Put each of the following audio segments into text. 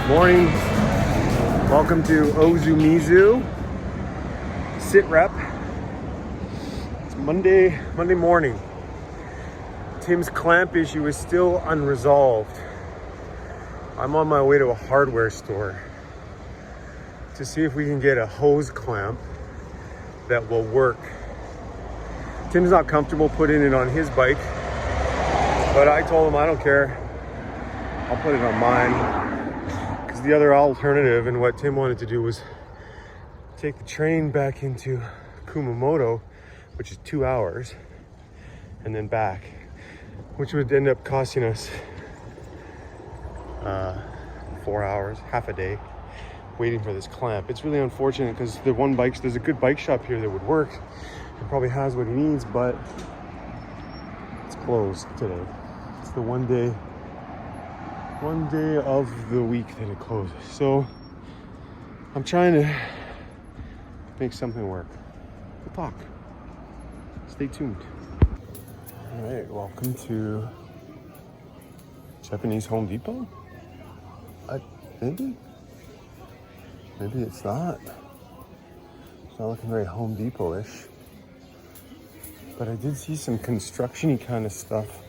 Morning. Welcome to Ozumizu Sit Rep. It's Monday morning. Tim's clamp issue is still unresolved. I'm on my way to a hardware store to see if we can get a hose clamp that will work. Tim's not comfortable putting it on his bike, but I told him I don't care. I'll put it on mine. Because the other alternative and what Tim wanted to do was take the train back into Kumamoto, which is 2 hours, and then back, which would end up costing us 4 hours, half a day, waiting for this clamp. It's really unfortunate because there's a good bike shop here that would work. It probably has what he needs, but it's closed today. It's the one day of the week that it closes. So I'm trying to make something work. We'll talk. Stay tuned. All right, welcome to Japanese Home Depot. Maybe it's not. It's not looking very Home Depot-ish. But I did see some construction-y kind of stuff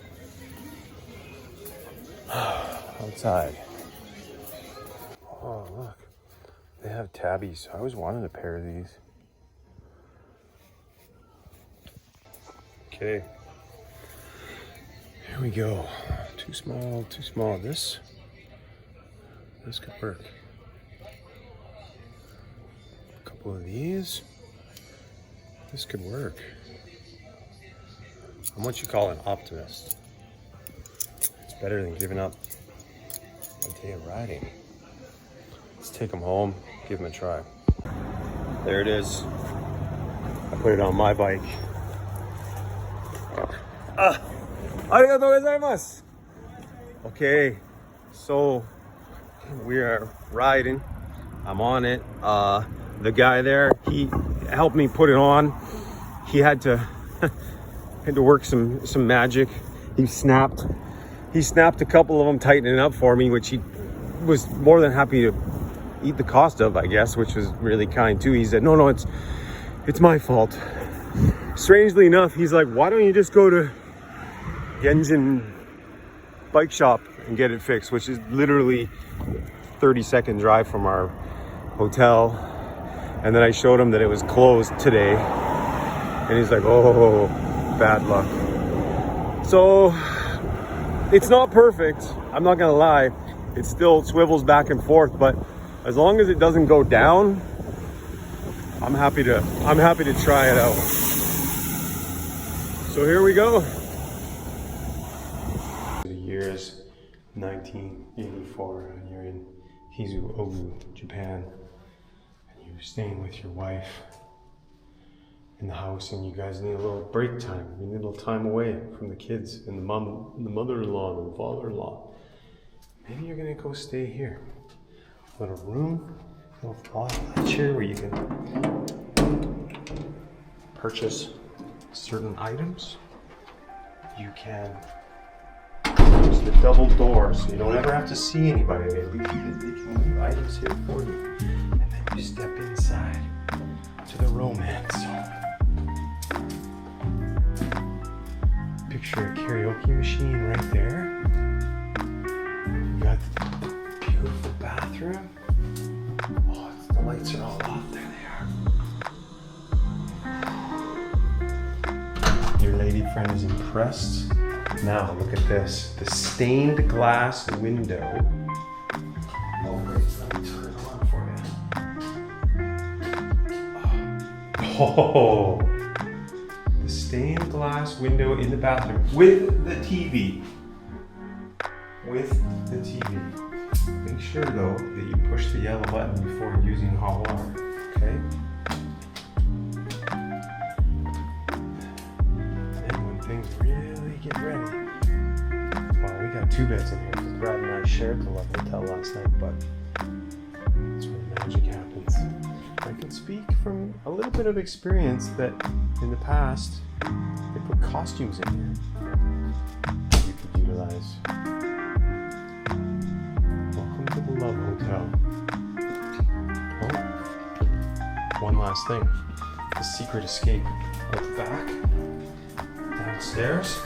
outside. Oh, look. They have tabbies. I always wanted a pair of these. Okay. Here we go. Too small, too small. This could work. A couple of these. This could work. I'm what you call an optimist. It's better than giving up a day of riding. Let's take them home, give them a try. There it is. I put it on my bike. Arigatou gozaimasu. Okay, so we are riding. I'm on it. The guy there, he helped me put it on. He had to work some magic. He snapped a couple of them, tightening it up for me, which he was more than happy to eat the cost of, I guess, which was really kind too. He said, no, it's my fault. Strangely enough, he's like, why don't you just go to Genjin bike shop and get it fixed, which is literally 30-second drive from our hotel. And then I showed him that it was closed today, and he's like, oh, bad luck. So it's not perfect, I'm not gonna lie. It still swivels back and forth, but as long as it doesn't go down, I'm happy to try it out. So here we go. The year is 1984 and you're in Ozu, Japan, and you're staying with your wife in the house, and you guys need a little break time. You need a little time away from the kids and the mom, the mother-in-law, and the father-in-law. Maybe you're gonna go stay here. A little room, a little flat chair where you can purchase certain items. You can use the double door so you don't ever have to see anybody. They can leave items here for you. And then you step inside to the romance zone. Picture a karaoke machine right there. You got the beautiful bathroom. Oh, the lights are all off. There they are. Your lady friend is impressed. Now look at this. The stained glass window. Oh wait, let me turn it on for you. Oh. The stained glass window in the bathroom with the TV. Make sure though that you push the yellow button before using hot water, okay? And when things really get ready. Well, we got 2 beds in here because Brad and I shared the love hotel last night, but that's where the magic happens. I can speak from a little bit of experience that in the past, they put costumes in here you could utilize. Welcome to the Love Hotel. last thing. The secret escape. Out back, downstairs,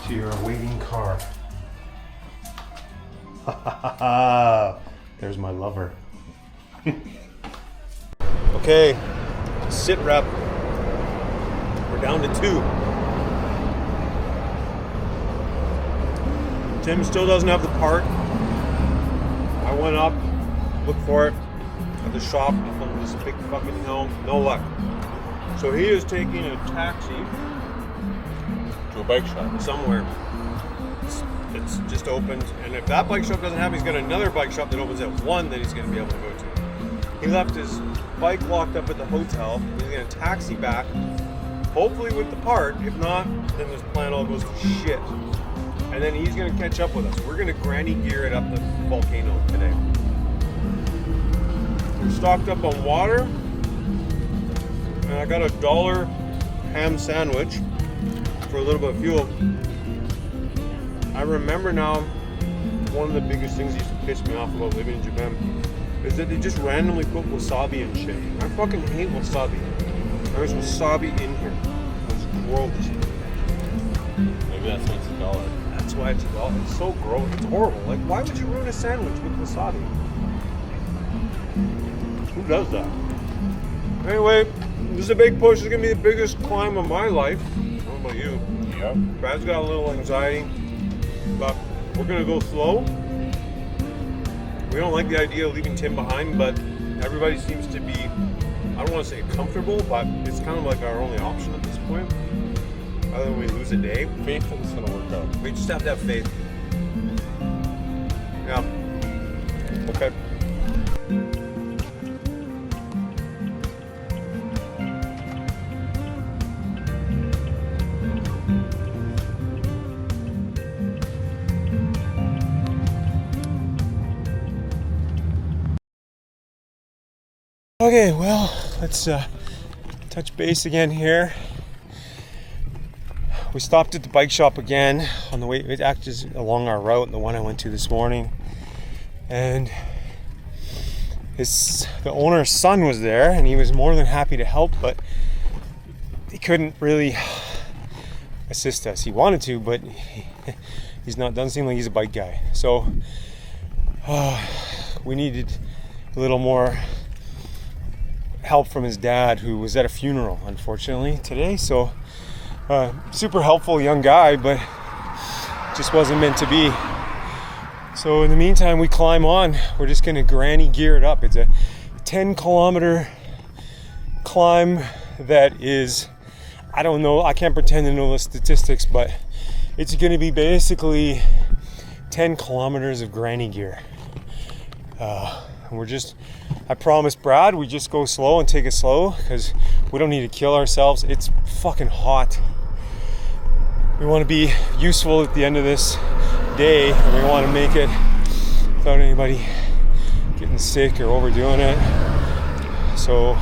to your awaiting car. Ha ha ha ha! There's my lover. Okay, sit rep. We're down to 2. Tim still doesn't have the part. I went up, looked for it at the shop up on this big fucking hill. No luck. So he is taking a taxi To a bike shop. somewhere. It's just opened, and if that bike shop doesn't have, he's got another bike shop that opens at 1 that he's going to be able to go to. He left his bike locked up at the hotel. He's going to taxi back, hopefully with the part. If not, then this plan all goes to shit. And then he's going to catch up with us. We're going to granny gear it up the Volcano today. We're stocked up on water, and I got a $1 ham sandwich for a little bit of fuel. I remember now, one of the biggest things that used to piss me off about living in Japan is that they just randomly put wasabi and shit. I fucking hate wasabi. There's wasabi in here. It's gross. Maybe that's why it's $1. That's why it's $1. It's so gross. It's horrible. Like, why would you ruin a sandwich with wasabi? Who does that? Anyway, this is a big push. This is gonna be the biggest climb of my life. I don't know about you. Yep. Brad's got a little anxiety, but we're gonna go slow. We don't like the idea of leaving Tim behind, but everybody seems to be, I don't want to say comfortable, but it's kind of like our only option at this point. Other than we lose a day. Faith that it's gonna work out. We just have to have faith. Yeah. Okay. Okay, well, let's touch base again here. We stopped at the bike shop again on the way. It actually along our route, the one I went to this morning, and the owner's son was there, and he was more than happy to help, but he couldn't really assist us. He wanted to, but he's not. Doesn't seem like he's a bike guy. So we needed a little more help from his dad, who was at a funeral, unfortunately, today. So super helpful young guy, but just wasn't meant to be. So in the meantime, we climb on. We're just gonna granny gear it up. It's a 10-kilometer climb that is, I don't know, I can't pretend to know the statistics, but it's gonna be basically 10 kilometers of granny gear. I promised Brad we just go slow and take it slow, because we don't need to kill ourselves. It's fucking hot. We want to be useful at the end of this day, and we want to make it without anybody getting sick or overdoing it. So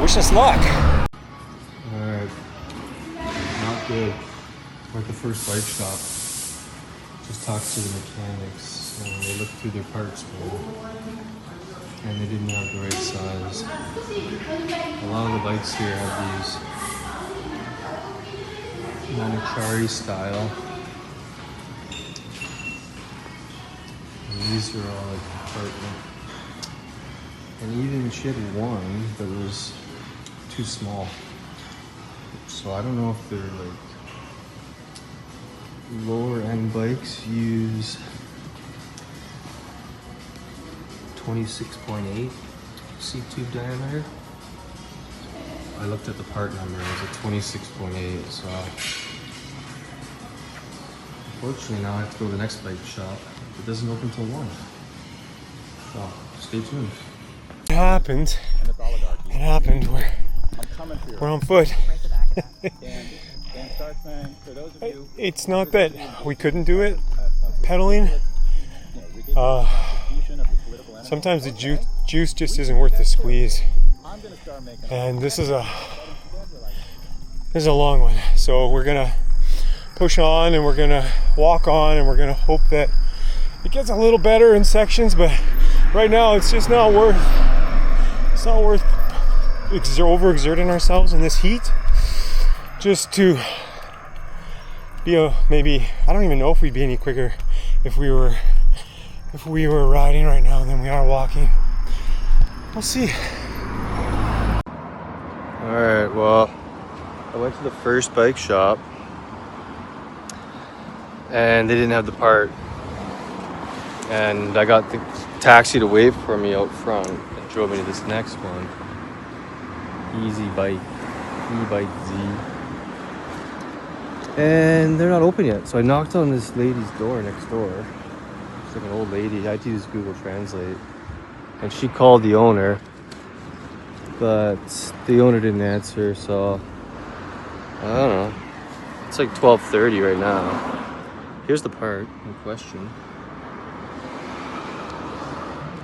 wish us luck. Alright, not good. We're at the first bike shop. Just talked to the mechanics, and they looked through their parts and they didn't have the right size. A lot of the bikes here have these Manichari style. And these are all like compartment. And even she had one that was too small. So I don't know if they're like lower end bikes use 26.8 seat tube diameter. I looked at the part number, it was a 26.8, so unfortunately now I have to go to the next bike shop. It doesn't open till 1. So stay tuned. It happened. It happened. We're on foot. It's not that we couldn't do it pedaling. Sometimes the juice just isn't worth the squeeze. And this is a long one. So we're gonna push on, and we're gonna walk on, and we're gonna hope that it gets a little better in sections, but right now it's just not worth overexerting ourselves in this heat just to be maybe, I don't even know if we'd be any quicker if we were riding right now than we are walking. We'll see. Alright, well, I went to the first bike shop and they didn't have the part. And I got the taxi to wait for me out front and drove me to this next one. Easy Bike, E-Bike Z. And they're not open yet. So I knocked on this lady's door next door. She's like an old lady. I had to use Google Translate. And she called the owner. But the owner didn't answer, so I don't know. It's like 12:30 right now. Here's the part in question.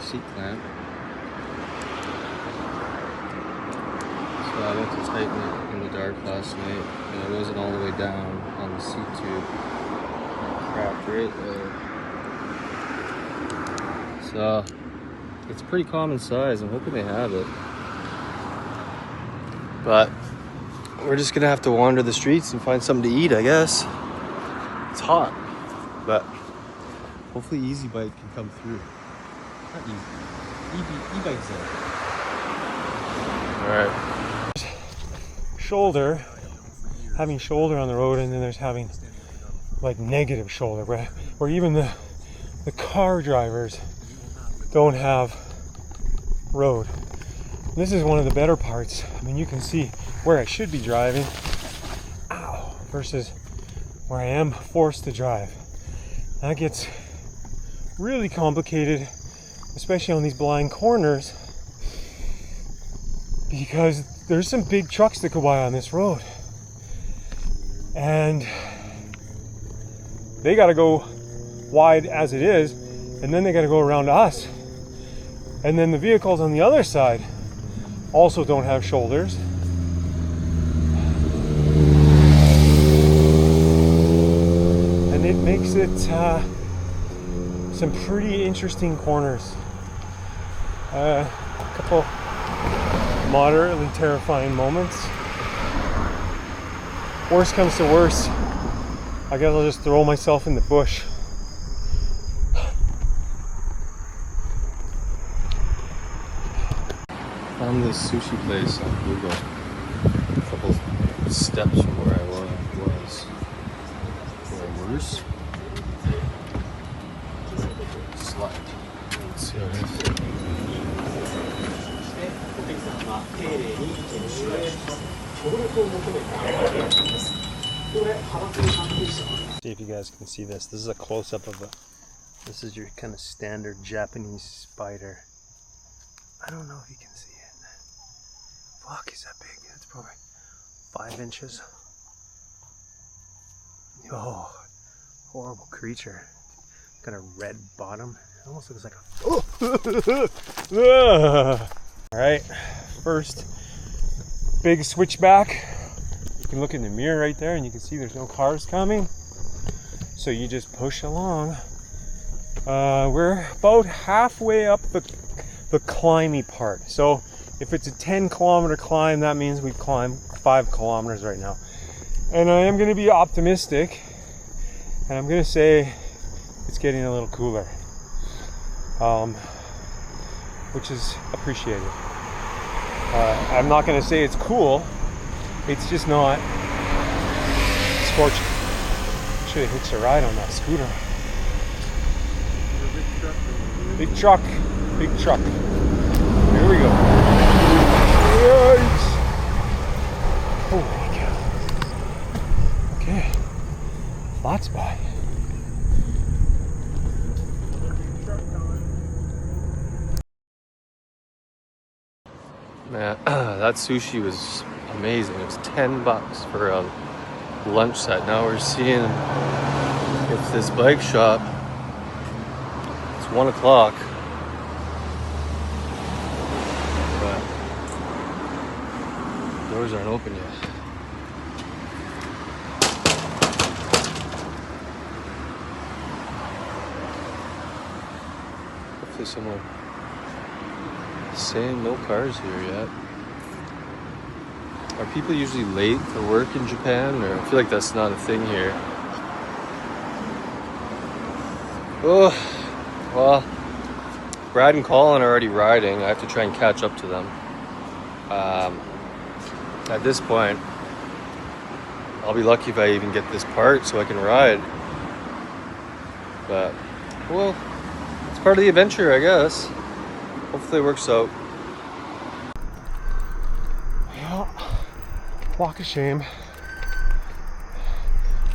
Seat clamp. So I went to tighten it in the dark last night, and it wasn't all the way down on the seat tube. Cracked right there. So it's pretty common size. I'm hoping they have it. But we're just gonna have to wander the streets and find something to eat, I guess. It's hot, but hopefully Easy Bike can come through. Not easy. E-Bike's there. Alright. Shoulder. Having shoulder on the road, and then there's having like negative shoulder, where even the car drivers don't have road. This is one of the better parts. I mean, you can see where I should be driving, ow, versus where I am forced to drive. That gets really complicated, especially on these blind corners, because there's some big trucks that go by on this road. And they gotta go wide as it is, and then they gotta go around us. And then the vehicles on the other side also don't have shoulders. And it makes it some pretty interesting corners. A couple moderately terrifying moments. Worst comes to worst, I guess I'll just throw myself in the bush. Found this sushi place on Google, a couple steps from where I was. Or worse. Slide. Let's see how it See if you guys can see this. This is a close-up of this is your kind of standard Japanese spider. I don't know if you can see it. Fuck, is that big? That's probably 5 inches. Oh, horrible creature. Got a red bottom. It almost looks like a... Alright, first big switchback. You can look in the mirror right there and you can see there's no cars coming. So you just push along. We're about halfway up the climby part. So if it's a 10-kilometer climb, that means we've climbed 5 kilometers right now. And I am going to be optimistic, and I'm going to say it's getting a little cooler, which is appreciated. I'm not going to say it's cool. It's just not scorching. Should have hitched a ride on that scooter. Big truck. Big truck. Here we go. Yikes. Oh my God. Okay. Flat spot. Man, that sushi was amazing. It was $10 for a lunch set. Now we're seeing if this bike shop, it's 1 o'clock. But doors aren't open yet. Hopefully someone saying no cars here yet. Are people usually late for work in Japan? Or I feel like that's not a thing here. Oh, well, Brad and Colin are already riding. I have to try and catch up to them. At this point, I'll be lucky if I even get this part so I can ride. But, well, it's part of the adventure, I guess. Hopefully it works out. Well, walk of shame.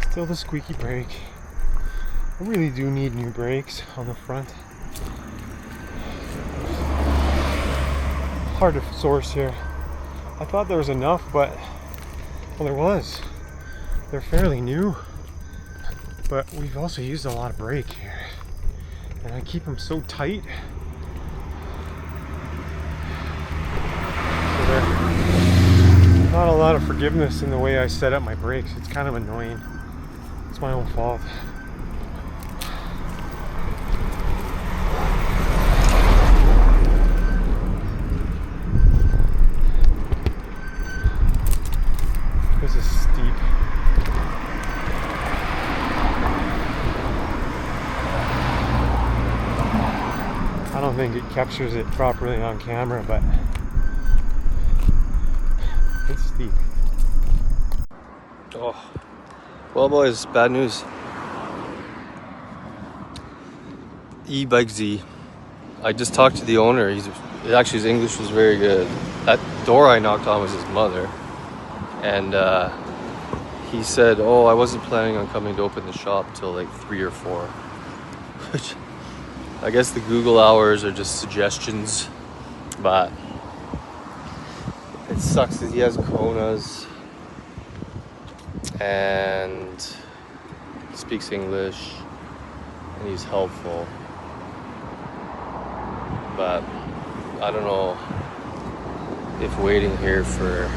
Still the squeaky brake. I really do need new brakes on the front. Hard to source here. I thought there was enough, but well, there was. They're fairly new, but we've also used a lot of brake here, and I keep them so tight. So there's not a lot of forgiveness in the way I set up my brakes. It's kind of annoying. It's my own fault. This is steep. I don't think it captures it properly on camera, but it's steep. Oh, well, boys, bad news. E-Bike Z. I just talked to the owner. Actually, his English was very good. That door I knocked on was his mother. And he said, oh, I wasn't planning on coming to open the shop till like 3 or 4. Which, I guess the Google hours are just suggestions. But it sucks that he has Konas and speaks English and he's helpful. But I don't know if waiting here for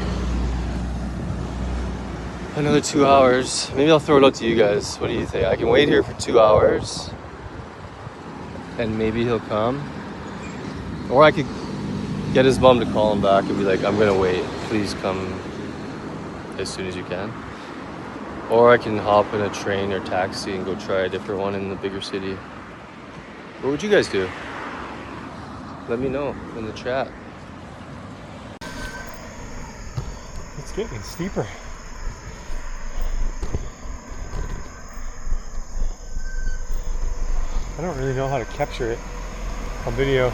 another 2 hours. Maybe I'll throw it out to you guys. What do you think? I can wait here for 2 hours and maybe he'll come. Or I could get his mom to call him back and be like, I'm gonna wait. Please come as soon as you can. Or I can hop in a train or taxi and go try a different one in the bigger city. What would you guys do? Let me know in the chat. It's getting steeper. I don't really know how to capture it on video,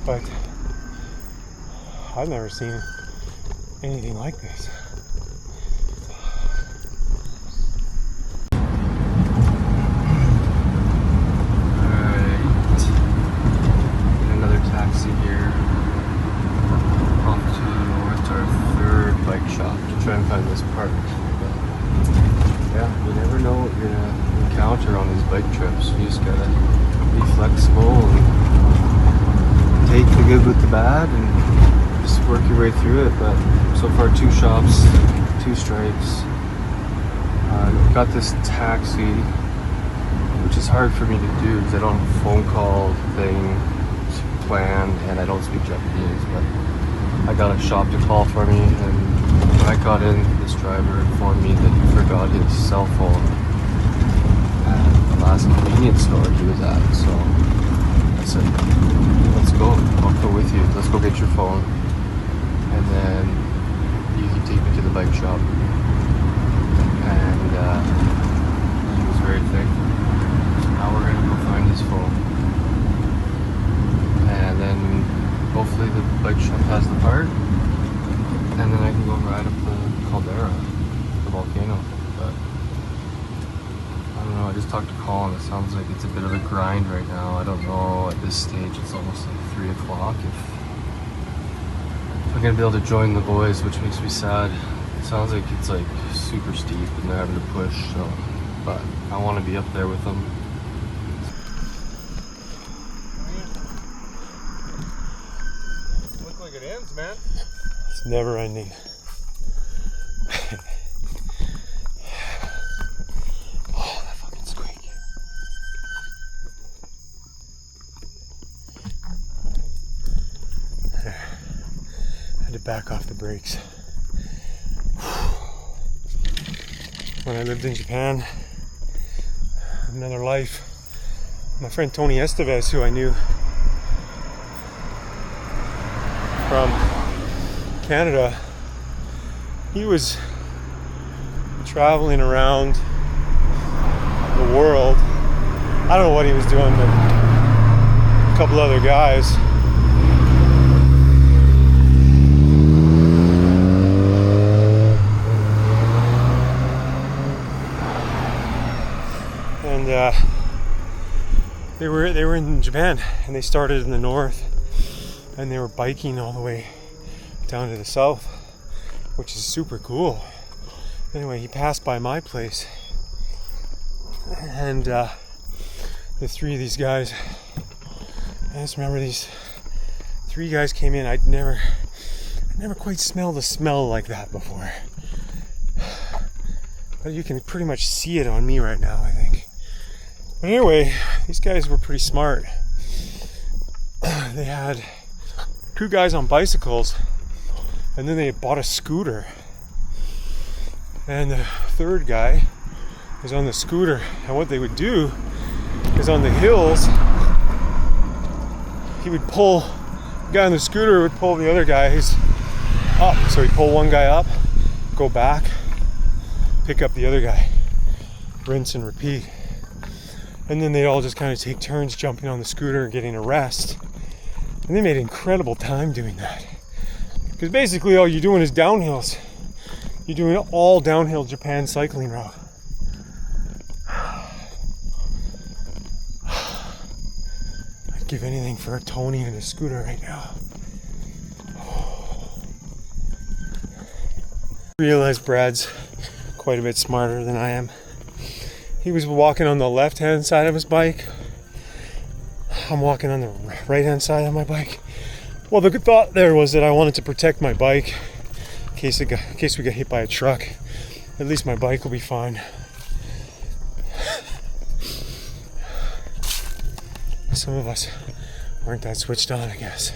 but I've never seen anything like this. Alright, another taxi here off to the north to our third bike shop to try and find this part. Yeah, you never know what you're gonna encounter on these bike trips. You just gotta be flexible and take the good with the bad and just work your way through it. But so far, 2 shops, 2 stripes. Got this taxi, which is hard for me to do because I don't have a phone call thing planned and I don't speak Japanese. But I got a shop to call for me, and when I got in, this driver informed me that he forgot his cell phone at the last convenience store he was at. So I said, let's go, I'll go with you. Let's go get your phone, and then you can take me to the bike shop. And he was very thankful. So now we're gonna go find his phone. And then hopefully the bike shop has the part. And then I can go ride up the Caldera, the Volcano. But I don't know, I just talked to Colin. It sounds like it's a bit of a grind right now. I don't know, at this stage it's almost like 3 o'clock if I'm gonna be able to join the boys, which makes me sad. It sounds like it's like super steep and they're having to push, so but I want to be up there with them. Look like it ends, man. It's never ending. Oh, that fucking squeak. to back off the brakes. When I lived in Japan, another life, my friend Tony Estevez, who I knew from Canada, he was traveling around the world. I don't know what he was doing, but a couple other guys. And they were in Japan, and they started in the north, and they were biking all the way down to the south, which is super cool. Anyway, he passed by my place, and the three of these guys, I just remember these three guys came in. I'd never quite smelled a smell like that before, but you can pretty much see it on me right now, I think. But anyway, these guys were pretty smart. They had two guys on bicycles, and then they bought a scooter. And the third guy was on the scooter. And what they would do is on the hills, he would pull, the guy on the scooter would pull the other guys up. So he'd pull one guy up, go back, pick up the other guy, rinse and repeat. And then they'd all just kind of take turns jumping on the scooter and getting a rest. And they made incredible time doing that. Because basically all you're doing is downhills. You're doing all downhill Japan cycling route. I'd give anything for a Tony and a scooter right now. I realize Brad's quite a bit smarter than I am. He was walking on the left-hand side of his bike. I'm walking on the right-hand side of my bike. Well, the good thought there was that I wanted to protect my bike in case we got hit by a truck. At least my bike will be fine. Some of us aren't that switched on, I guess.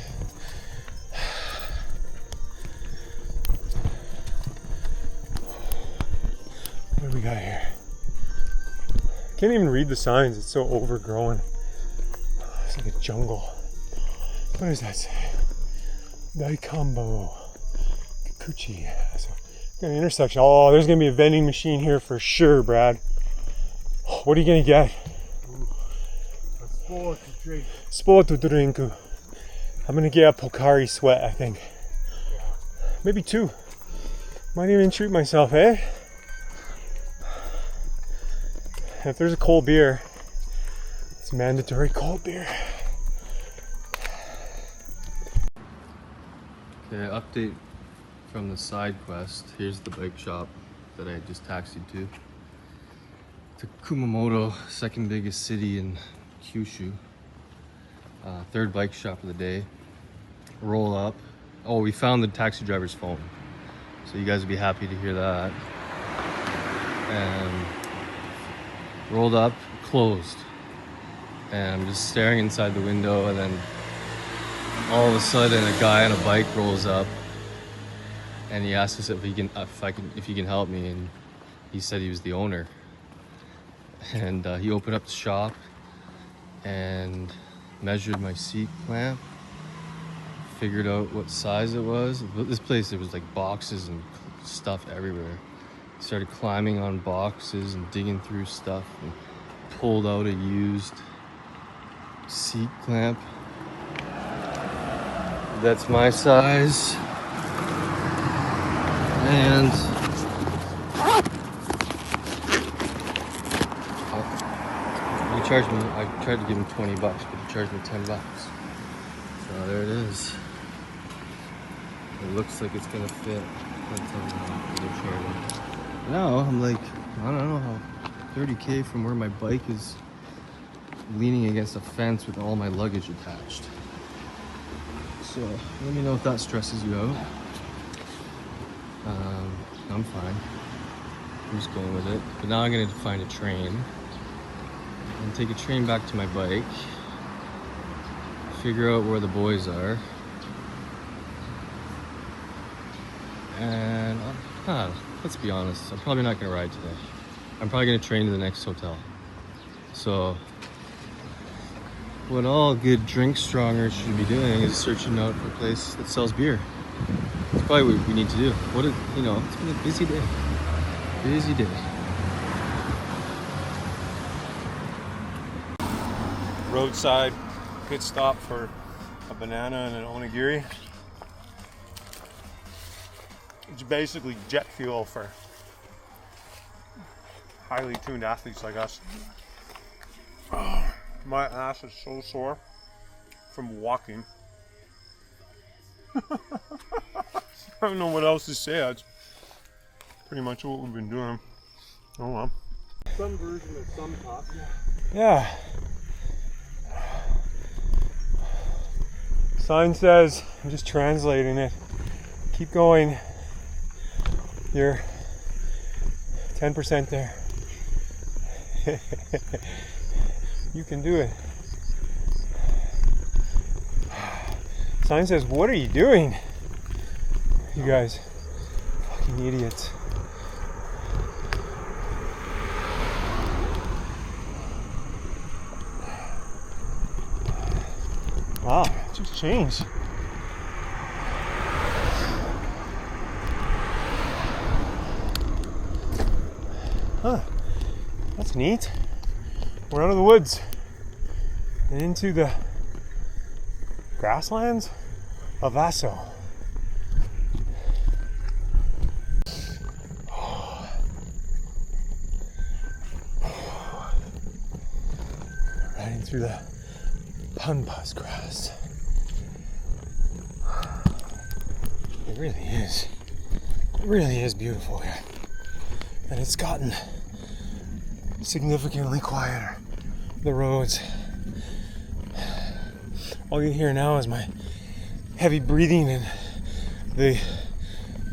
What do we got here? Can't even read the signs, it's so overgrown. It's like a jungle. What does that say? Daikambo Kikuchi. So, got an intersection. Oh, there's gonna be a vending machine here for sure, Brad. What are you gonna get? A sport to drink. Sport to drink. I'm gonna get a Pocari Sweat, I think. Yeah. Maybe two. Might even treat myself, eh? If there's a cold beer, it's mandatory cold beer. Okay, update from the side quest. Here's the bike shop that I just taxied to. To Kumamoto, second biggest city in Kyushu. Third bike shop of the day. Roll up. Oh, we found the taxi driver's phone. So you guys would be happy to hear that. And rolled up, closed. And I'm just staring inside the window, and then all of a sudden a guy on a bike rolls up and he asked us if he can help me, and he said he was the owner. And he opened up the shop and measured my seat clamp, figured out what size it was. This place, there was like boxes and stuff everywhere. Started climbing on boxes and digging through stuff and pulled out a used seat clamp. That's my size. And he charged me, I tried to give him 20 bucks, but he charged me 10 bucks. So there it is. It looks like it's gonna fit. Now I'm like, I don't know how 30K from where my bike is leaning against a fence with all my luggage attached. So let me know if that stresses you out. I'm fine. I'm just going with it. But now I'm gonna find a train and take a train back to my bike. Figure out where the boys are. And let's be honest, I'm probably not gonna ride today. I'm probably gonna train to the next hotel. So what all good drink strongers should be doing is searching out for a place that sells beer. It's probably what we need to do. It's been a busy day. Busy day. Roadside pit stop for a banana and an onigiri. It's basically jet fuel for highly tuned athletes like us. Oh, my ass is so sore from walking. I don't know what else to say. That's pretty much what we've been doing. Oh well. Some version of some top. Yeah. Sign says, I'm just translating it. Keep going. You're 10% there. You can do it. Sign says, what are you doing? You guys, fucking idiots. Wow, it just changed. Huh, that's neat. We're out of the woods and into the grasslands of Vaso. Riding through the pampas grass. It really is beautiful here. And it's gotten significantly quieter. The roads. All you hear now is my heavy breathing and the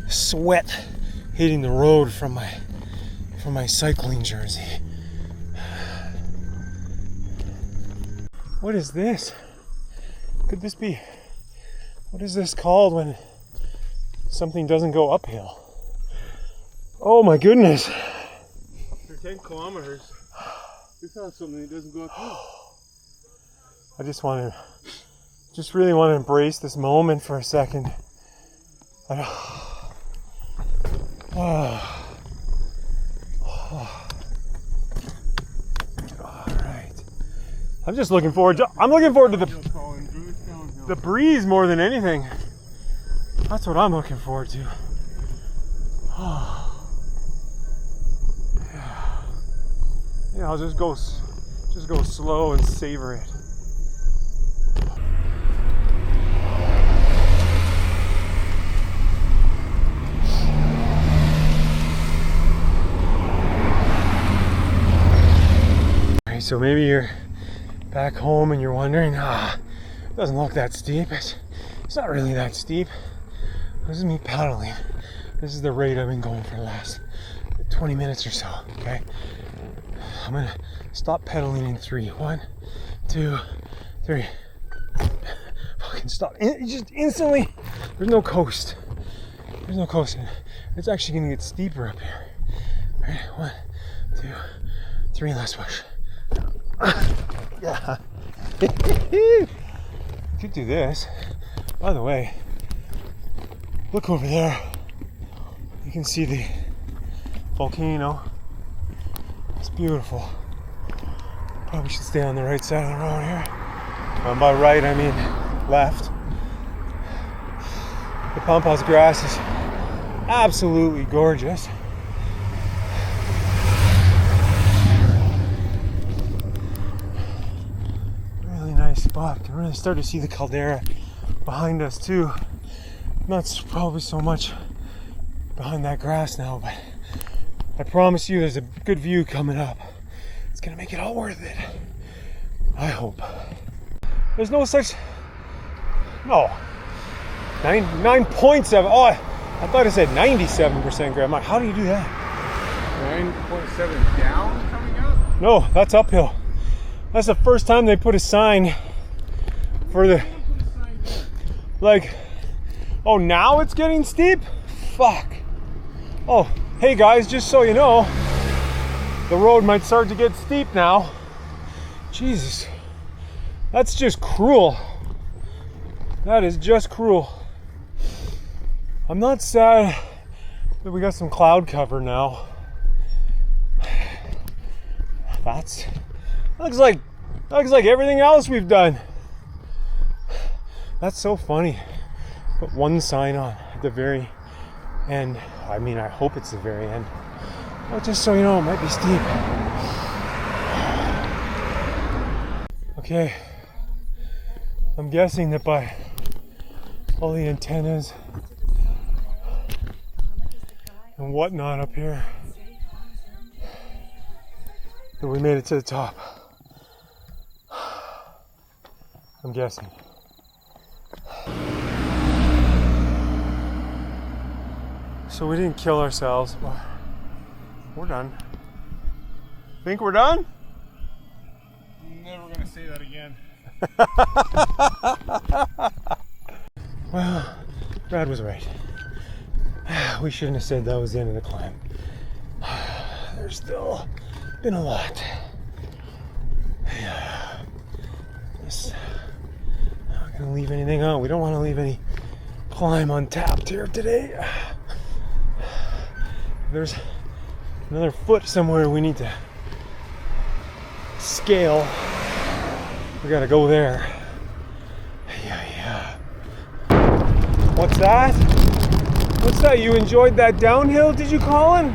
sweat hitting the road from my cycling jersey. What is this? Could this be? What is this called when something doesn't go uphill? Oh my goodness. For 10 kilometers, we found something that doesn't go uphill. I just really want to embrace this moment for a second. Alright. I'm looking forward to the breeze more than anything. That's what I'm looking forward to. Yeah, I'll just go slow and savor it. Alright, so maybe you're back home and you're wondering, it doesn't look that steep. It's not really that steep. This is me paddling. This is the rate I've been going for the last 20 minutes or so, okay? I'm gonna stop pedaling in 3. 1, 2, 3. Fucking stop. Just instantly. There's no coast. There's no coast. It's actually gonna get steeper up here. Alright, 1, 2, 3, last push. Yeah. Could do this. By the way, look over there. You can see the volcano. It's beautiful. Probably should stay on the right side of the road here. And by right, I mean left. The pampas grass is absolutely gorgeous. Really nice spot. You can really start to see the Caldera behind us too. Not probably so much behind that grass now, but I promise you there's a good view coming up. It's gonna make it all worth it. I hope. There's no such... No. 9.7. Oh, I thought it said 97% grab. How do you do that? 9.7 down coming up? No, that's uphill. That's the first time they put a sign for the... Like... Oh, now it's getting steep? fuck. Oh, hey guys, just so you know, the road might start to get steep now. Jesus, that's just cruel. That is just cruel. I'm not sad that we got some cloud cover now. That looks like everything else we've done. That's so funny. Put one sign on at the very end. I mean, I hope it's the very end. Well, just so you know, it might be steep. Okay. I'm guessing that by all the antennas and whatnot up here, that we made it to the top. I'm guessing. So we didn't kill ourselves, but we're done. Think we're done? Never gonna say that again. Well, Brad was right. We shouldn't have said that was the end of the climb. There's still been a lot. Yeah. Just not gonna leave anything out. We don't want to leave any climb untapped here today. There's another foot somewhere we need to scale. We gotta go there. Yeah. What's that? What's that? You enjoyed that downhill, did you, Colin?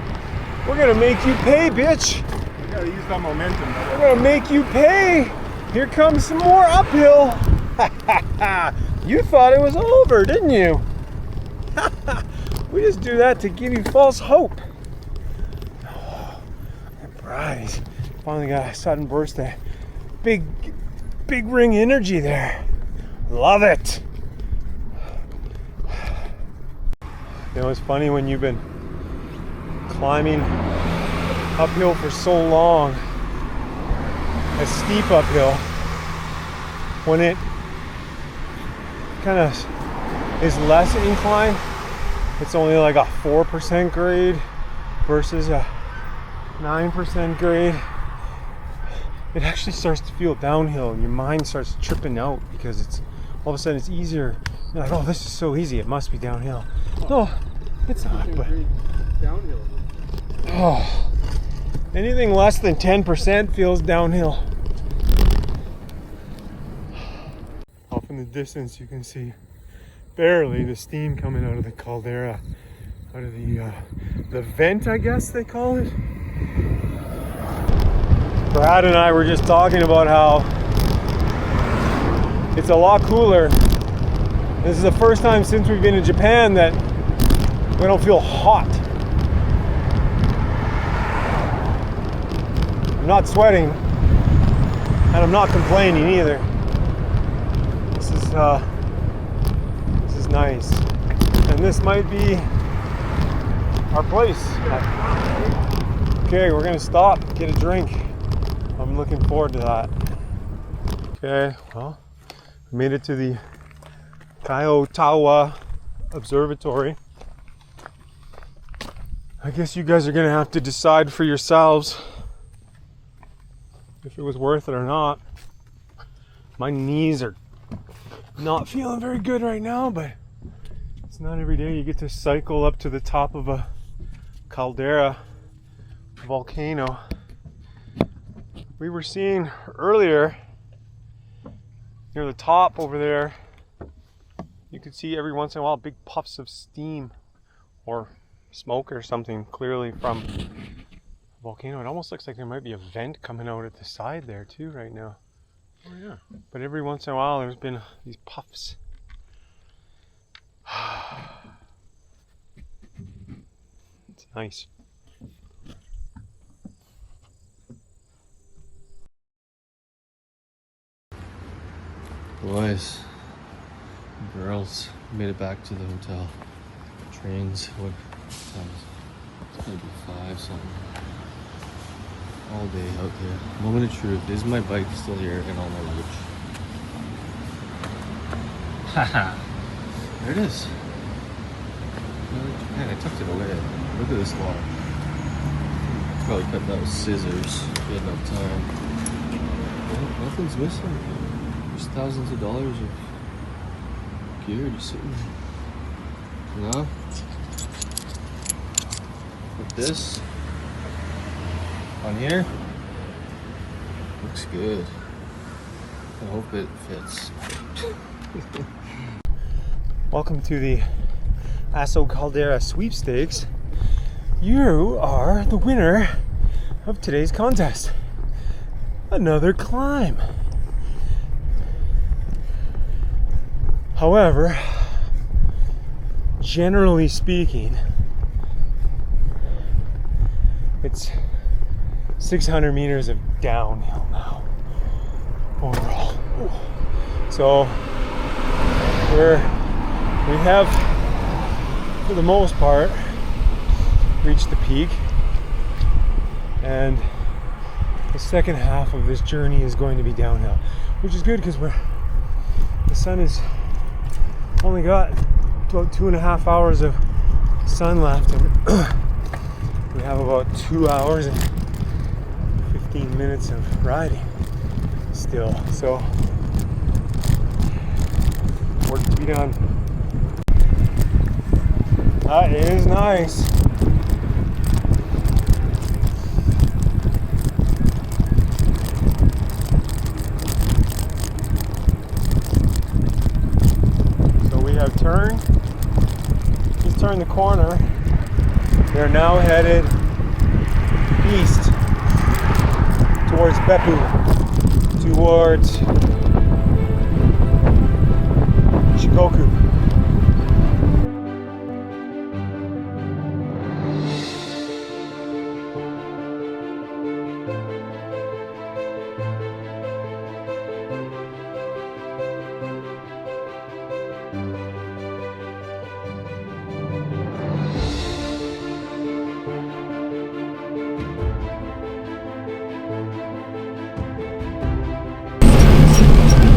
We're gonna make you pay, bitch. We gotta use that momentum. We're gonna make you pay. Here comes some more uphill. You thought it was over, didn't you? We just do that to give you false hope. Oh, Brad, he's finally got a sudden burst of big ring energy there. Love it. You know, it's funny when you've been climbing uphill for so long, a steep uphill, when it kind of is less incline, it's only like a 4% grade versus a 9% grade. It actually starts to feel downhill and your mind starts tripping out because it's all of a sudden it's easier. You're like, oh, this is so easy, it must be downhill. No, it's not, but Downhill. oh, anything less than 10% feels downhill. Off in the distance you can see barely the steam coming out of the caldera, out of the vent, I guess they call it. Brad and I were just talking about how it's a lot cooler. This is the first time since we've been in Japan that we don't feel hot. I'm not sweating, and I'm not complaining either. This is nice, and this might be our place. Okay, we're gonna stop, get a drink. I'm looking forward to that. Okay, well, we made it to the Kyotawa Observatory. I guess you guys are gonna have to decide for yourselves if it was worth it or not. My knees are not feeling very good right now, but it's not every day you get to cycle up to the top of a Caldera volcano. We were seeing earlier near the top over there, you could see every once in a while big puffs of steam or smoke or something clearly from the volcano. It almost looks like there might be a vent coming out at the side there too right now. Oh yeah. But every once in a while there's been these puffs. It's nice. Boys, girls, made it back to the hotel. Trains, what time is it? It's gonna be 5 something. All day out there. Moment of truth. Is my bike still here and all my luggage? Haha. There it is. Man, I tucked it away. Look at this log. Probably cut that with scissors if you had enough time. Well, nothing's missing. There's thousands of dollars of gear just sitting there. No? With this on here, looks good. I hope it fits. Welcome to the Asso Caldera sweepstakes. You are the winner of today's contest. Another climb. However, generally speaking, it's 600 meters of downhill now overall. So we have, for the most part, reached the peak, and the second half of this journey is going to be downhill, which is good because the sun is only got about 2.5 hours of sun left, and we have about 2 hours and 15 minutes of riding still, so work to be done. That is nice. So we have turned, just turned the corner. They're now headed east towards Beppu, towards Shikoku.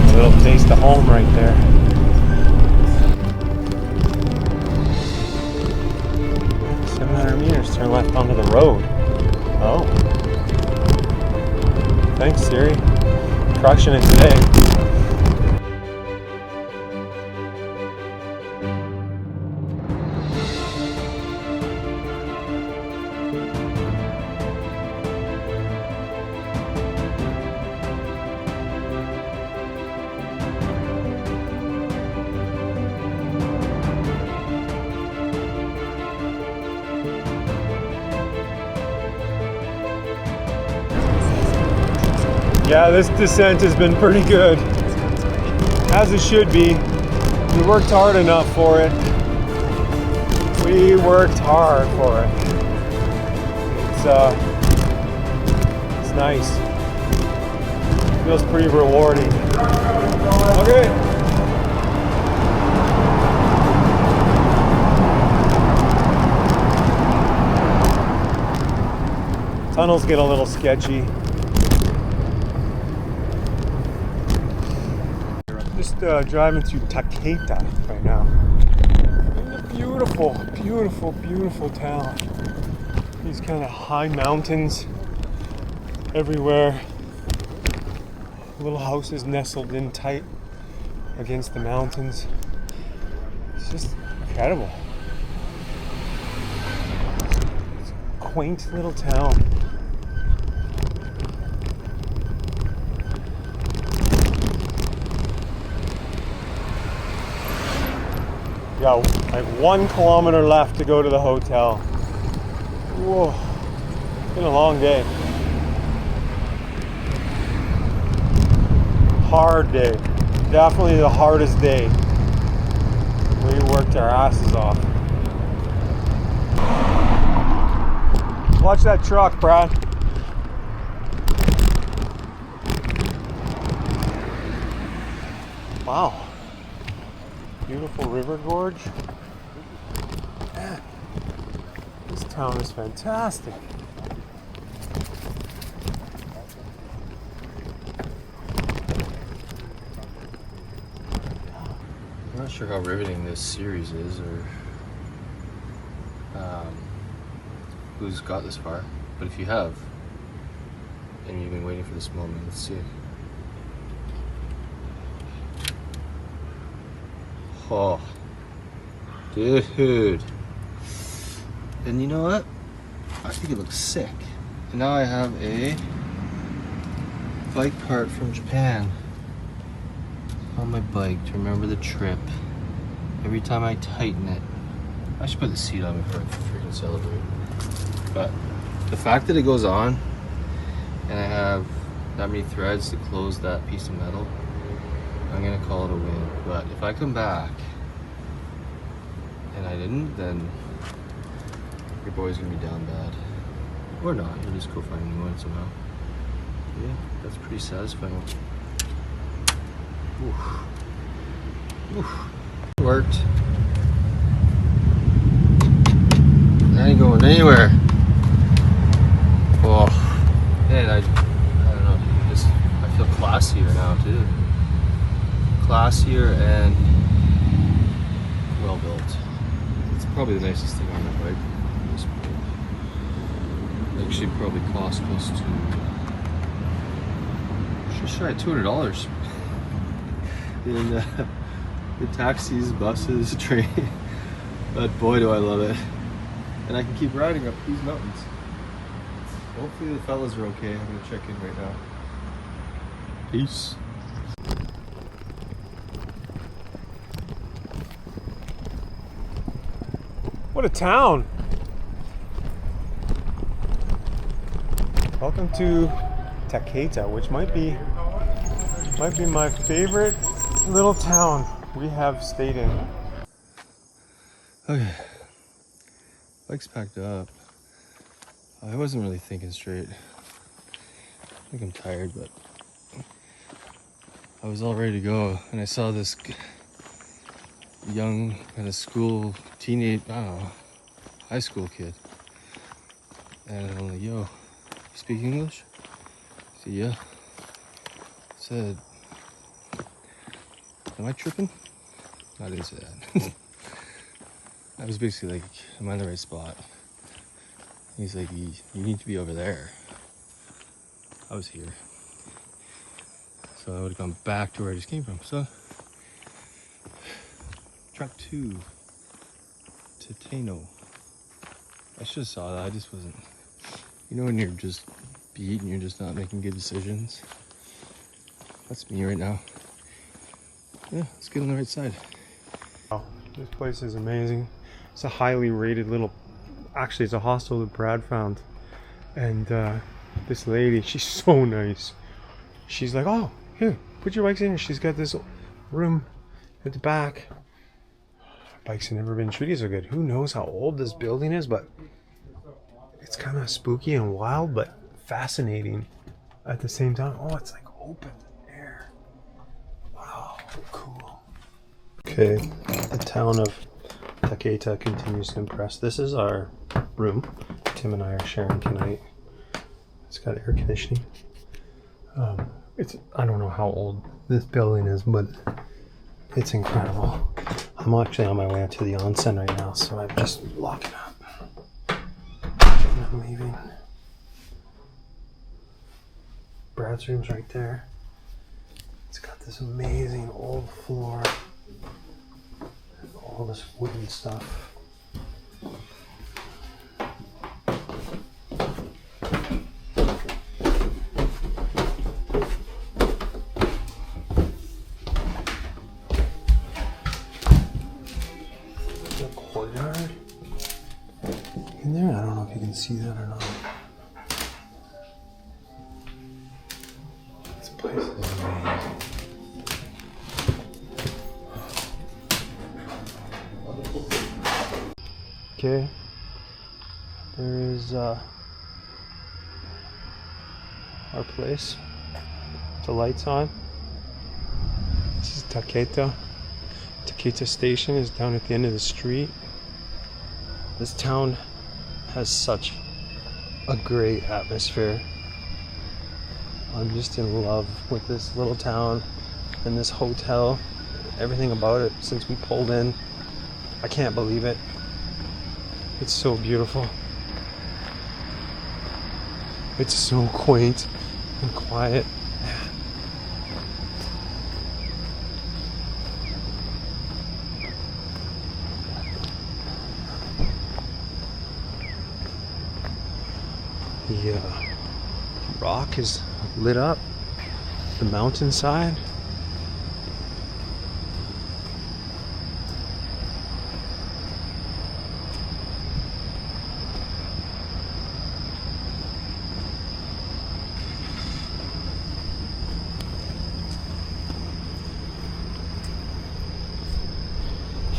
A little taste of home right there. Turn left onto the road. Oh. Thanks, Siri. Crushing it today. Yeah, this descent has been pretty good, as it should be. We worked hard enough for it. We worked hard for it. It's nice. Feels pretty rewarding. Okay. Tunnels get a little sketchy. Just driving through Taketa right now. In a beautiful, beautiful, beautiful town. These kind of high mountains everywhere. Little houses nestled in tight against the mountains. It's just incredible. It's a quaint little town. Yeah, like 1 kilometer left to go to the hotel. Whoa, it's been a long day. Hard day. Definitely the hardest day. We worked our asses off. Watch that truck, Brad. Wow. Beautiful river gorge. Man, this town is fantastic. I'm not sure how riveting this series is, or who's got this far, but if you have, and you've been waiting for this moment, let's see. Oh, dude. And you know what? I think it looks sick. And now I have a bike part from Japan on my bike to remember the trip. Every time I tighten it, I should put the seat on before I freaking celebrate. But the fact that it goes on and I have that many threads to close that piece of metal, I'm gonna call it a win. But if I come back and I didn't, then your boy's gonna be down bad. Or not, you'll just go find a new one somehow. Yeah, that's pretty satisfying. Oof. Oof. It worked. I ain't going anywhere. Oh, man, I don't know, I feel classier now too. Classier and well built. It's probably the nicest thing on my bike. Actually, probably cost close to just shy of $200 in taxis, buses, train. But boy, do I love it! And I can keep riding up these mountains. Hopefully the fellas are okay. I'm gonna check in right now. Peace. What a town! Welcome to Taketa, which might be my favorite little town we have stayed in. Okay, bike's packed up. I wasn't really thinking straight. I think I'm tired, but I was all ready to go, and I saw this young kind of school, teenage, I don't know, high school kid. And I'm like, yo, you speak English? I said, yeah. I said, am I tripping? No, I didn't say that. I was basically like, am I in the right spot? He's like, you need to be over there. I was here. So I would have gone back to where I just came from. So, track 2 to Tano. I should have saw that. I just wasn't. You know when you're just beat and you're just not making good decisions? That's me right now. Yeah, let's get on the right side. Wow, this place is amazing. It's a highly rated little, actually it's a hostel that Brad found. And this lady, she's so nice. She's like, oh, here, put your bikes in here. She's got this room at the back. Bikes have never been treated so good. Who knows how old this building is, but it's kind of spooky and wild, but fascinating at the same time. Oh, it's like open air. Wow, cool. Okay, the town of Taketa continues to impress. This is our room. Tim and I are sharing tonight. It's got air conditioning. I don't know how old this building is, but it's incredible. I'm actually on my way out to the onsen right now, so I'm just locking up. And I'm leaving. Brad's room's right there. It's got this amazing old floor and all this wooden stuff. Courtyard in there. I don't know if you can see that or not. This place is amazing. Okay, there is our place. The lights on. This is Taketa. Taketa station is down at the end of the street. This town has such a great atmosphere. I'm just in love with this little town and this hotel, everything about it since we pulled in. I can't believe it. It's so beautiful. It's so quaint and quiet. The rock is lit up, the mountainside.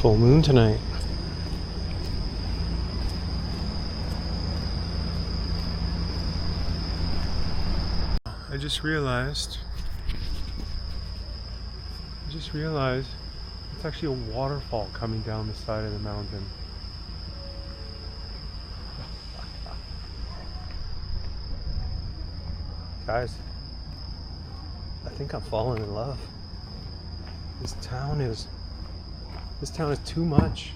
Full moon tonight. I just realized it's actually a waterfall coming down the side of the mountain. Guys, I think I'm falling in love. This town is too much.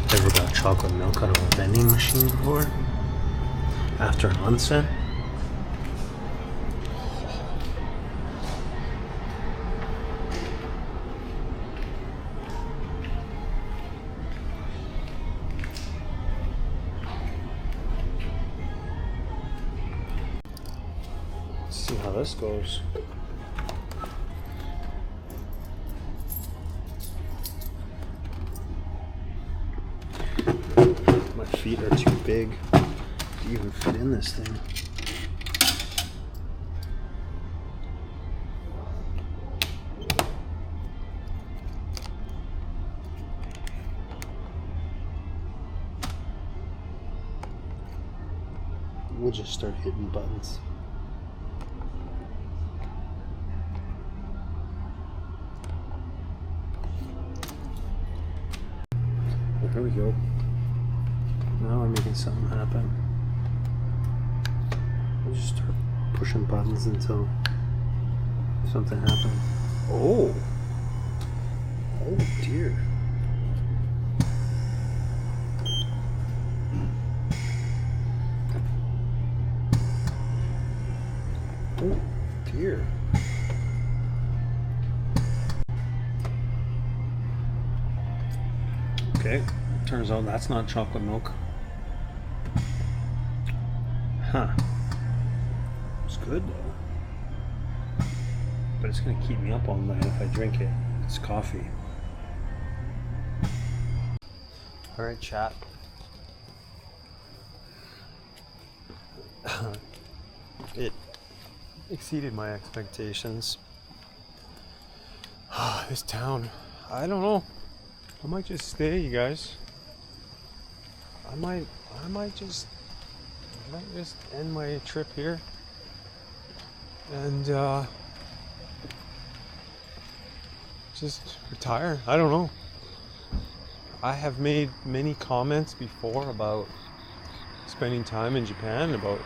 Ever got chocolate milk out of a vending machine before? After an onsen? See how this goes. My feet are too big to even fit in this thing. We'll just start hitting buttons. There we go. Now we're making something happen. We'll just start pushing buttons until something happens. Oh! Oh dear. Oh dear. Okay, turns out that's not chocolate milk. Huh. It's good though. But it's gonna keep me up all night if I drink it. It's coffee. Alright, chat. It exceeded my expectations. This town, I don't know. I might just stay, you guys. I might just end my trip here and just retire. I don't know. I have made many comments before about spending time in Japan, about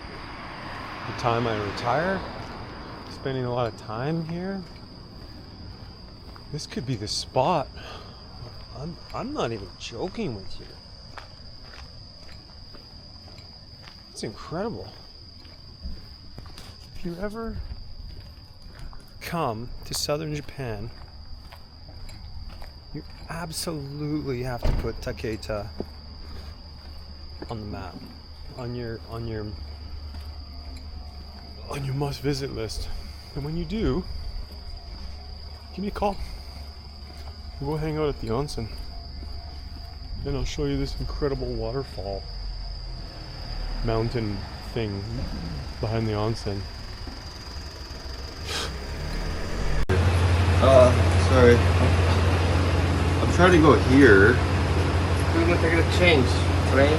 the time I retire, spending a lot of time here. This could be the spot. I'm not even joking with you. It's incredible. If you ever come to southern Japan, you absolutely have to put Taketa on the map, on your must visit list. And when you do, give me a call. We'll go hang out at the onsen, and I'll show you this incredible waterfall mountain thing behind the onsen. Sorry. I'm trying to go here. We're gonna take a change, train.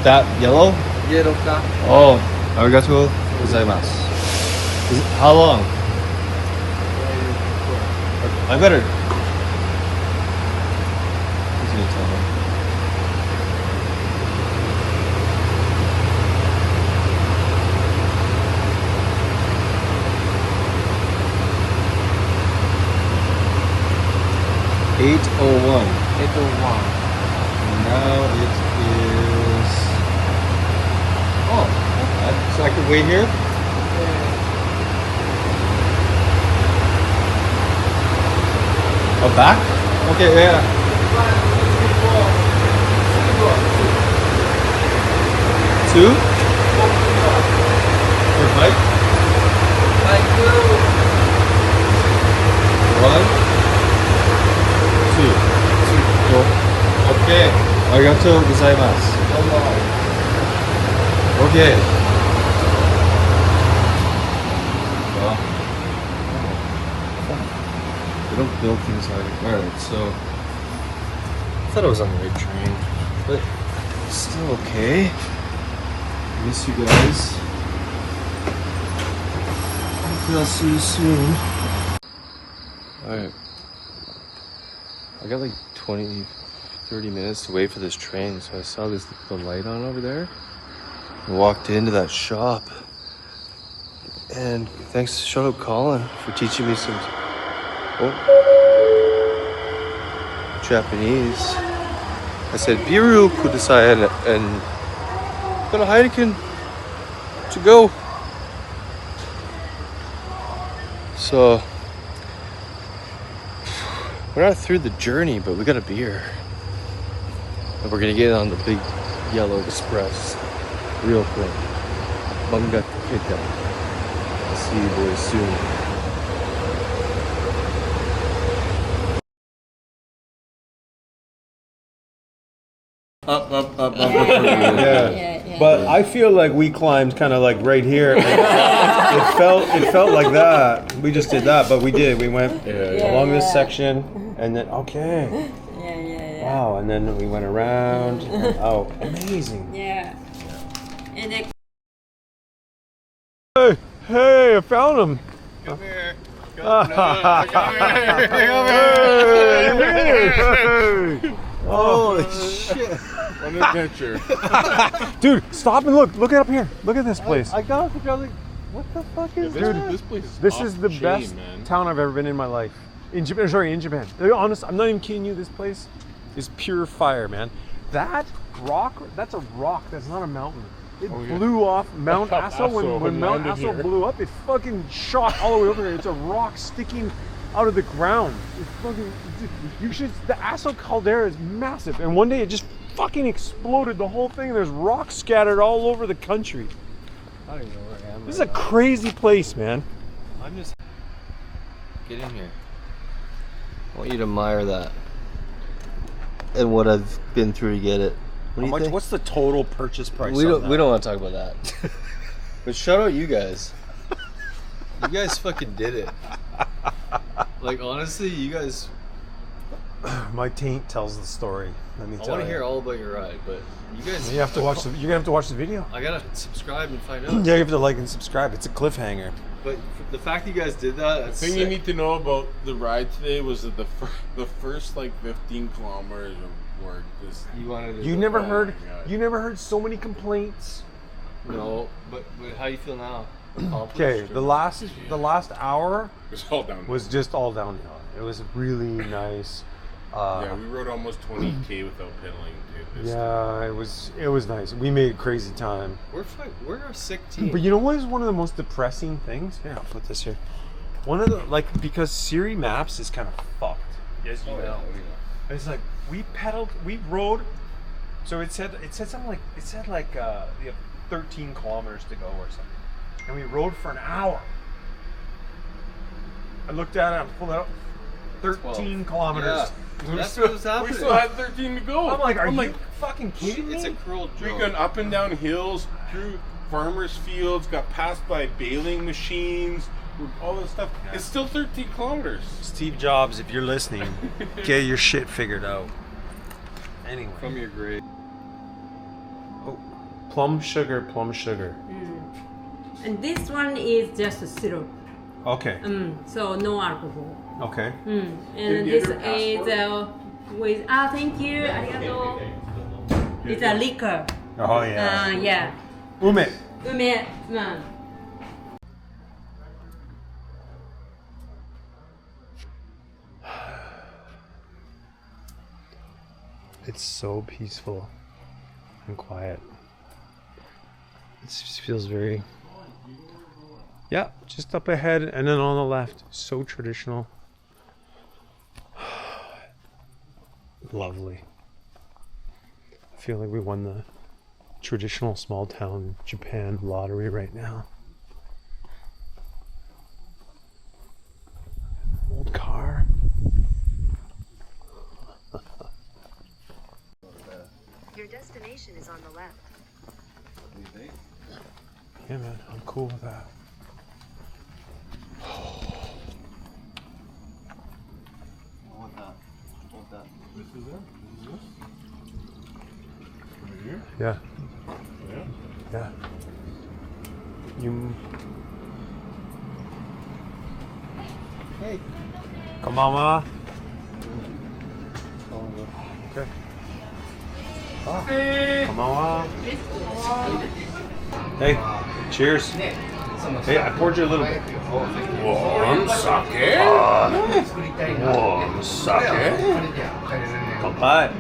That yellow? Yellow car. Oh, arigato gozaimasu. How long? I better. He's gonna tell me. 8:01. 801. Now it is. Oh, okay. So I can wait here? Oh, back? Okay, yeah. Two? For bike? One? Two. Go. Okay. Arigatou gozaimasu. Okay. Well, they don't build things like alright, so I thought I was on the right train, but still okay. Miss you guys. Hopefully I'll see you soon. Alright. I got like 20-30 minutes to wait for this train, so I saw the light on over there and walked into that shop. And thanks, shout out Colin for teaching me some Japanese. I said, Biru kudasai and got a Heineken to go. So, we're not through the journey, but we got a beer. And we're gonna get on the big yellow express real quick. Manga Taketa. I'll see you boys soon. Up. Yeah. But I feel like we climbed kind of like right here. And it felt like that. We just did that, but we did. We went along this section, and then okay. Wow, and then we went around. And, oh, amazing. Yeah. And then Hey, I found him. Come here. Holy shit. What an adventure. Dude, stop and look. Look it up here. Look at this place. I got it. I was like, what the fuck is Dude, This place is This off is the chain, best man. town I've ever been in my life. In Japan, in Japan. To be honest, I'm not even kidding you. This place is pure fire, man. That rock, that's a rock. That's not a mountain. It blew off Mount Aso. When Mount Aso blew up, it fucking shot all the way over here. It's a rock sticking out of the ground. It's fucking. The Aso Caldera is massive, and one day it just fucking exploded the whole thing. There's rocks scattered all over the country. I don't even know where I am. This is a crazy place, man. I'm just. Get in here. I want you to admire that. And what I've been through to get it. What do you think? What's the total purchase price? We don't want to talk about that. But shout out you guys. You guys fucking did it. Like honestly, you guys. My taint tells the story. Let me tell you. I want to hear all about your ride, but you guys. You have to watch the. You're gonna have to watch the video. I gotta subscribe and find out. Yeah, you have to like and subscribe. It's a cliffhanger. But the fact that you guys did that, that's The thing sick. you need to know about the ride today was that the first like 15 kilometers were just. You wanted to. You never Oh my heard. God. You never heard so many complaints. No, but how do you feel now? Okay, the last hour It was all down. was just all downhill. It was really nice. Yeah, we rode almost 20K without pedaling. Dude. Yeah, it was nice. We made crazy time. We're a sick team. But you know what is one of the most depressing things? Here, I'll put this here. One of the because Siri Maps is kind of fucked. As you know. It's like we rode. So it said something like you have 13 kilometers to go or something, and we rode for an hour. I looked at it. I pulled it up. 13 kilometers. Yeah. That's what was happening. We still had 13 to go. I'm like, are you fucking kidding me? It's a cruel We joke. gone up and down hills, through farmers' fields, got passed by baling machines, all this stuff. It's still 13 kilometers. Steve Jobs, if you're listening, get your shit figured out. Anyway. From your grade. Oh, plum sugar. and this one is just a syrup. Okay. So no alcohol. Okay. And this is with thank you, arigato. It's a liquor. Oh yeah. Yeah. Ume. It's so peaceful and quiet. It just feels very, yeah, just up ahead and then on the left. So traditional. Lovely. I feel like we won the traditional small town Japan lottery right now. Old car. Your destination is on the left. Yeah, man, I'm cool with that. This is it? This is it? Right here? Yeah, Yeah. yeah. You. Hey. Come on, ma. Okay. Come on. Hey, cheers. Hey, I poured you a little bit. One sake. One sake. Bye.